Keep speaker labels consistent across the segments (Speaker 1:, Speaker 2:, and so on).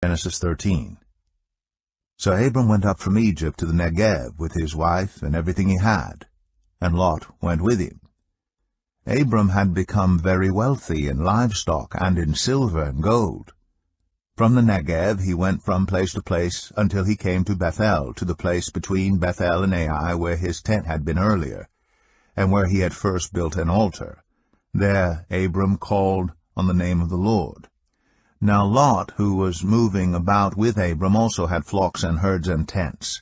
Speaker 1: Genesis 13. So Abram went up from Egypt to the Negev with his wife and everything he had, and Lot went with him. Abram had become very wealthy in livestock and in silver and gold. From the Negev he went from place to place until he came to Bethel, to the place between Bethel and Ai, where his tent had been earlier, and where he had first built an altar. There Abram called on the name of the Lord. Now Lot, who was moving about with Abram, also had flocks and herds and tents.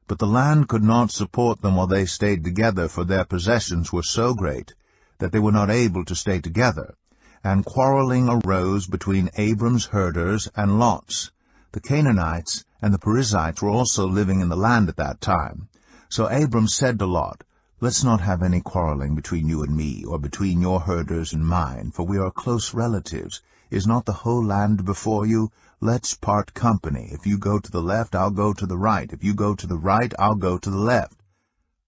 Speaker 1: But the land could not support them while they stayed together, for their possessions were so great that they were not able to stay together. And quarreling arose between Abram's herders and Lot's. The Canaanites and the Perizzites were also living in the land at that time. So Abram said to Lot, "Let's not have any quarreling between you and me, or between your herders and mine, for we are close relatives. Is not the whole land before you? Let's part company. If you go to the left, I'll go to the right. If you go to the right, I'll go to the left."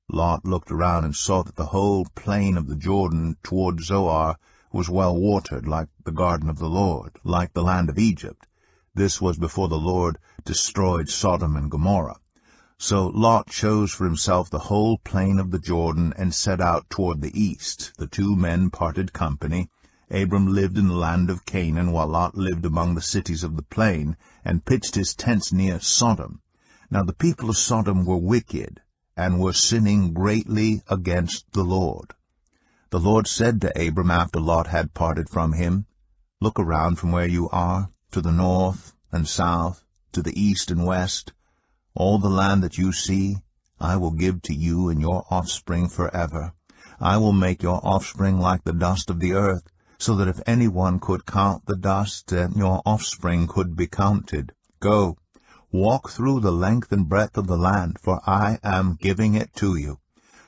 Speaker 1: Lot looked around and saw that the whole plain of the Jordan toward Zoar was well watered, like the garden of the Lord, like the land of Egypt. This was before the Lord destroyed Sodom and Gomorrah. So Lot chose for himself the whole plain of the Jordan and set out toward the east. The two men parted company. Abram lived in the land of Canaan, while Lot lived among the cities of the plain, and pitched his tents near Sodom. Now the people of Sodom were wicked, and were sinning greatly against the Lord. The Lord said to Abram after Lot had parted from him, "Look around from where you are, to the north and south, to the east and west. All the land that you see, I will give to you and your offspring forever. I will make your offspring like the dust of the earth, so that if anyone could count the dust, then your offspring could be counted. Go, walk through the length and breadth of the land, for I am giving it to you."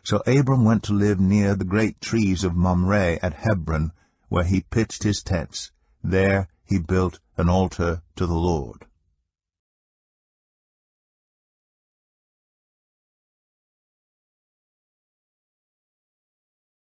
Speaker 1: So Abram went to live near the great trees of Mamre at Hebron, where he pitched his tents. There he built an altar to the Lord.